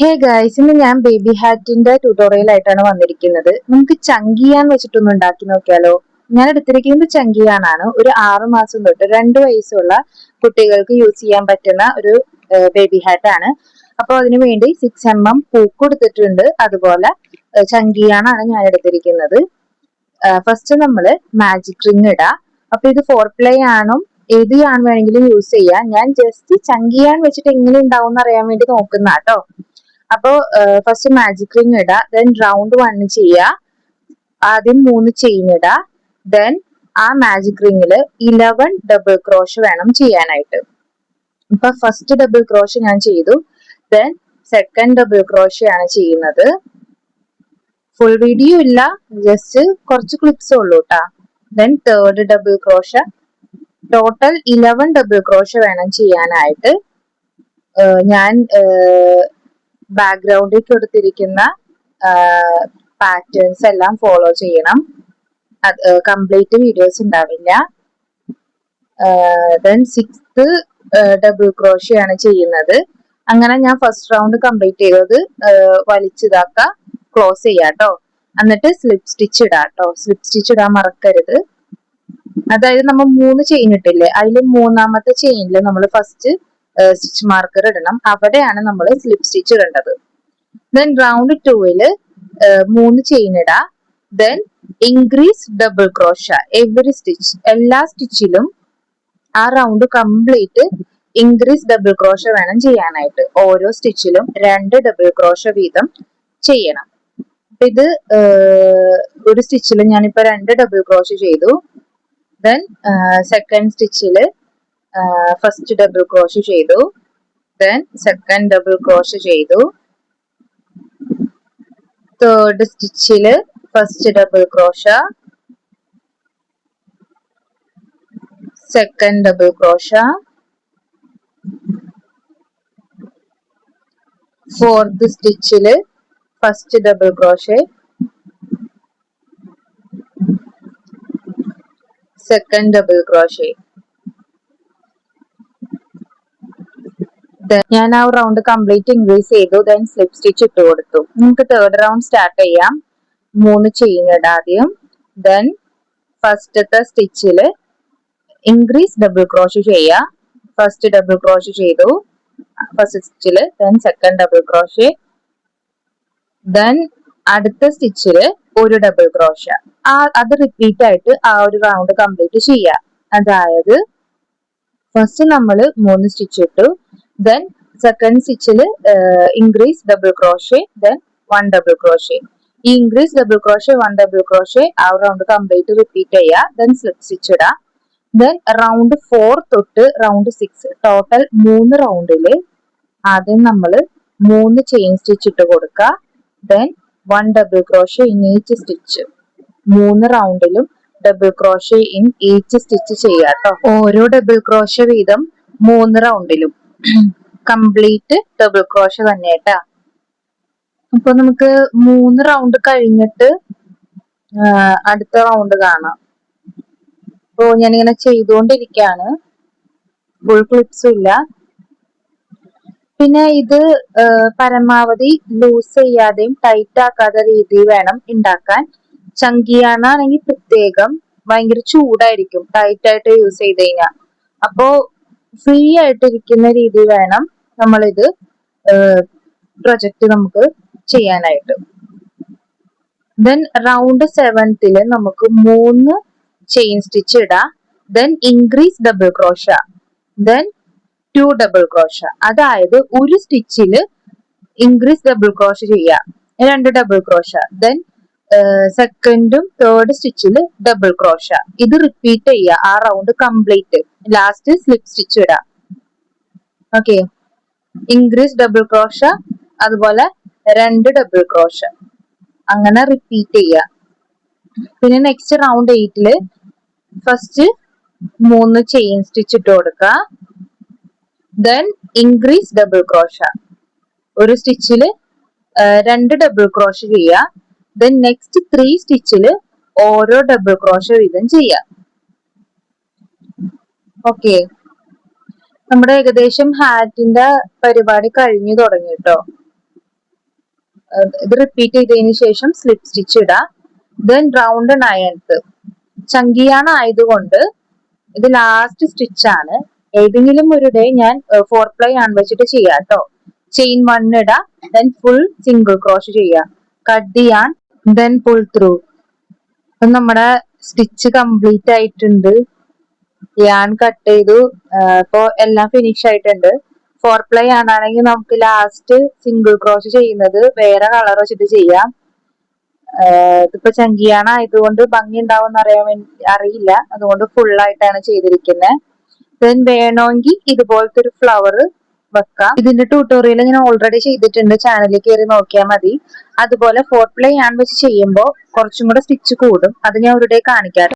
Hey guys, ഇന്ന് ഞാൻ baby ഹാറ്റിന്റെ tutorial ആയിട്ടാണ് വന്നിരിക്കുന്നത്. നമുക്ക് ചങ്കിയാൻ വെച്ചിട്ടൊന്ന് ഉണ്ടാക്കി നോക്കിയാലോ? ഞാൻ എടുത്തിരിക്കുന്നത് ചങ്കിയാനാണ്. ഒരു 6 മാസം തൊട്ട് 2 വയസ്സുള്ള കുട്ടികൾക്ക് യൂസ് ചെയ്യാൻ പറ്റുന്ന ഒരു ബേബി ഹാറ്റ് ആണ്. അപ്പോൾ അതിനു വേണ്ടി 6mm പൂക്ക് എടുത്തിട്ടുണ്ട്. അതുപോലെ ചങ്കിയാനാണ് ഞാൻ എടുത്തിരിക്കുന്നത്. ഫസ്റ്റ് നമ്മൾ മാജിക് റിങ് ഇടാം. അപ്പൊ ഇത് 4 പ്ലേ ആണോ ഏത് യാൺ വേണമെങ്കിലും യൂസ് ചെയ്യാം. ഞാൻ ജസ്റ്റ് ചങ്കിയാൻ വെച്ചിട്ട് എങ്ങനെ ഉണ്ടാവും എന്ന് അറിയാൻ വേണ്ടി നോക്കുന്ന കേട്ടോ. അപ്പോ ഫസ്റ്റ് മാജിക് റിങ് ഇടുക, ദെൻ റൗണ്ട് 1 ചെയ്യുക. ആദ്യം 3 ചെയിൻ ഇടുക, ദെൻ ആ മാജിക് റിങ്ങില് 11 ഡബിൾ ക്രോഷ് വേണം ചെയ്യാനായിട്ട്. ഇപ്പൊ ഫസ്റ്റ് ഡബിൾ ക്രോഷ് ഞാൻ ചെയ്തു, ദെൻ സെക്കൻഡ് ഡബിൾ ക്രോഷ് ആണ് ചെയ്യുന്നത്. ഫുൾ വീഡിയോ ഇല്ല, ജസ്റ്റ് കുറച്ച് ക്ലിപ്സ് ഉള്ളൂ കേട്ടാ. Then third double ക്രോഷ്. Total 11 double ക്രോഷ് വേണം ചെയ്യാനായിട്ട്. ഞാൻ ബാക്ക്ഗ്രൗണ്ടിൽ കൊടുത്തിരിക്കുന്ന പാറ്റേൺസ് എല്ലാം ഫോളോ ചെയ്യണം. കംപ്ലീറ്റ് വീഡിയോസ് ഉണ്ടാവില്ല. ദെൻ 6th ഡബിൾ ക്രോഷേ ആണ് ചെയ്യുന്നത്. അങ്ങനെ ഞാൻ ഫസ്റ്റ് റൗണ്ട് കംപ്ലീറ്റ് ചെയ്തത് വലിച്ചിതാക്ക, ക്ലോസ് ചെയ്യാട്ടോ. എന്നിട്ട് സ്ലിപ്പ് സ്റ്റിച്ച് ഇടാട്ടോ. സ്ലിപ്പ് സ്റ്റിച്ച് ഇടാൻ മറക്കരുത്. അതായത് നമ്മൾ 3 ചെയിൻ ഇട്ടില്ലേ, അതിൽ 3-മത്തെ ചെയിനിൽ നമ്മൾ ഫസ്റ്റ് സ്റ്റിച്ച് മാർക്കർ ഇടണം. അവിടെയാണ് നമ്മൾ സ്ലിപ്പ് സ്റ്റിച്ച് ഇടേണ്ടത്. ദെൻ റൗണ്ട് 2-ല് 3 ചെയിൻ ഇടാ. Then increase double crochet every stitch. എല്ലാ സ്റ്റിച്ചിലും ആ round complete increase double crochet വേണം ചെയ്യാനായിട്ട്. ഓരോ സ്റ്റിച്ചിലും 2 ഡബിൾ ക്രോഷ വീതം ചെയ്യണം. അപ്പൊ ഇത് ഒരു സ്റ്റിച്ചിൽ ഞാനിപ്പോ 2 ഡബിൾ ക്രോഷ ചെയ്തു. ദെൻ സെക്കൻഡ് സ്റ്റിച്ചില് ഫസ്റ്റ് ഡബിൾ ക്രോഷ് ചെയ്തു, ദെൻ സെക്കൻഡ് ഡബിൾ ക്രോഷ് ചെയ്തു. തേർഡ് സ്റ്റിച്ചില് first double crochet, second double crochet. Fourth സ്റ്റിച്ചില് first double crochet, second double crochet. ഞാൻ ആ റൗണ്ട് കംപ്ലീറ്റ് ഇൻക്രീസ് ചെയ്തു. ദെൻ സ്ലിപ്പ് സ്റ്റിച്ച് ഇട്ട് കൊടുത്തു. നമുക്ക് തേർഡ് റൗണ്ട് സ്റ്റാർട്ട് ചെയ്യാം. 3 ചെയിൻ ഇടാം ആദ്യം. ദെൻ ഫസ്റ്റത്തെ സ്റ്റിച്ചില് ഇൻക്രീസ് ഡബിൾ ക്രോഷ് ചെയ്യുക. ഫസ്റ്റ് ഡബിൾ ക്രോഷ് ചെയ്തു ഫസ്റ്റ് സ്റ്റിച്ചില്, then second double crochet. Then അടുത്ത സ്റ്റിച്ചില് ഒരു ഡബിൾ ക്രോഷ. അത് റിപ്പീറ്റ് ആയിട്ട് ആ ഒരു റൗണ്ട് കംപ്ലീറ്റ് ചെയ്യുക. അതായത് ഫസ്റ്റ് നമ്മൾ 3 സ്റ്റിച്ച് ഇട്ടു, ദെൻ സെക്കൻഡ് സ്റ്റിച്ചില് increase double crochet, then 1 double crochet. ഈ increase double crochet 1 double crochet ആ റൗണ്ട് കംപ്ലീറ്റ് റിപ്പീറ്റ് ചെയ്യുക. ദെൻ സ്ലിപ്പ് സ്റ്റിച്ച് ഇടാം. ദെൻ റൗണ്ട് 4 തൊട്ട് റൗണ്ട് 6 ടോട്ടൽ 3 റൗണ്ടില് ആദ്യം നമ്മൾ 3 ചെയിൻ സ്റ്റിച്ച് ഇട്ട് കൊടുക്കുക. Then 1 double crochet in each stitch. 3 റൗണ്ടിലും double crochet in each stitch ചെയ്യാട്ടോ. ഓരോ ഡബിൾ ക്രോഷ വീതം 3 റൗണ്ടിലും കംപ്ലീറ്റ് ഡബിൾ ക്രോഷ തന്നെ കേട്ടാ. അപ്പൊ നമുക്ക് 3 റൗണ്ട് കഴിഞ്ഞിട്ട് അടുത്ത റൗണ്ട് കാണാം. അപ്പോ ഞാനിങ്ങനെ ചെയ്തുകൊണ്ടിരിക്കുകയാണ്, ഫുൾ ക്ലിപ്സും ഇല്ല. പിന്നെ ഇത് പരമാവധി ലൂസ് ചെയ്യാതെയും ടൈറ്റ് ആക്കാത്ത രീതിയിൽ വേണം ഉണ്ടാക്കാൻ. ചങ്കിയാനാണെങ്കിൽ പ്രത്യേകം ഭയങ്കര ചൂടായിരിക്കും ടൈറ്റ് ആയിട്ട് യൂസ് ചെയ്ത് കഴിഞ്ഞാൽ. അപ്പോ ഫ്രീ ആയിട്ടിരിക്കുന്ന രീതി വേണം നമ്മളിത് പ്രൊജക്റ്റ് നമുക്ക് ചെയ്യാനായിട്ട്. ദെൻ റൗണ്ട് 7th നമുക്ക് 3 ചെയിൻ സ്റ്റിച്ച് ഇടാം. Then increase double crochet, then 2 double crochet. അതായത് ഒരു സ്റ്റിച്ചില് ഇൻക്രീസ് ഡബിൾ ക്രോഷ ചെയ്യാം, 2 ഡബിൾ ക്രോഷ. ദെൻ സെക്കൻഡും തേർഡ് സ്റ്റിച്ചില് ഡബിൾ ക്രോഷ. ഇത് റിപ്പീറ്റ് ചെയ്യുക ആ round complete. Last slip stitch ഇടാം. ഓക്കെ, ഇൻക്രീസ് ഡബിൾ ക്രോഷ, അതുപോലെ 2 ഡബിൾ ക്രോഷ. അങ്ങനെ റിപ്പീറ്റ് ചെയ്യുക. പിന്നെ next round 8 first 3 chain stitch ഇട്ട് കൊടുക്കുക. ദെൻ ഇൻക്രീസ് ഡബിൾ ക്രോഷ, ഒരു സ്റ്റിച്ചില് 2 ഡബിൾ ക്രോഷ ചെയ്യുക. ദെൻ നെക്സ്റ്റ് 3 സ്റ്റിച്ചില് ഓരോ ഡബിൾ ക്രോഷ വീതം ചെയ്യാം. ഓക്കെ, നമ്മുടെ ഏകദേശം ഹാറ്റിന്റെ പരിപാടി കഴിഞ്ഞു തുടങ്ങി കേട്ടോ. ഇത് റിപ്പീറ്റ് ചെയ്തതിന് ശേഷം സ്ലിപ്പ് സ്റ്റിച്ച് ഇടാം. ദെൻ റൗണ്ട് 9th ചങ്കിയാണ് ആയതുകൊണ്ട് ഇത് ലാസ്റ്റ് സ്റ്റിച്ച് ആണ്. ഏതെങ്കിലും ഒരു ഡേ ഞാൻ 4 പ്ലൈ ആൺ വെച്ചിട്ട് ചെയ്യാം കേട്ടോ. ചെയിൻ 1 ഇടാം, ദെൻ ഫുൾ സിംഗിൾ ക്രോഷ് ചെയ്യാം, cut the yarn, then pull through. നമ്മുടെ സ്റ്റിച്ച് കംപ്ലീറ്റ് ആയിട്ടുണ്ട്. യാൺ കട്ട് ചെയ്തു. ഇപ്പൊ എല്ലാം ഫിനിഷ് ആയിട്ടുണ്ട്. 4 പ്ലൈ ആണെങ്കിൽ നമുക്ക് ലാസ്റ്റ് സിംഗിൾ ക്രോഷ് ചെയ്യുന്നത് വേറെ കളർ വെച്ചിട്ട് ചെയ്യാം. ഇതിപ്പോ ചങ്കിയാണ് ആയതുകൊണ്ട് ഭംഗി ഉണ്ടാവും അറിയില്ല, അതുകൊണ്ട് ഫുൾ ആയിട്ടാണ് ചെയ്തിരിക്കുന്നത്. ദെൻ വേണമെങ്കിൽ ഇതുപോലത്തെ ഒരു ഫ്ലവർ വെക്കാം. ഇതിന്റെ ട്യൂട്ടോറിയൽ ഞാൻ ഓൾറെഡി ചെയ്തിട്ടുണ്ട്, ചാനലിൽ കയറി നോക്കിയാൽ മതി. അതുപോലെ 4 പ്ലൈ ആൺ വെച്ച് ചെയ്യുമ്പോൾ കുറച്ചും കൂടെ സ്റ്റിച്ച് കൂടും, അത് ഞാൻ ഒരു ഡേ കാണിക്കാം.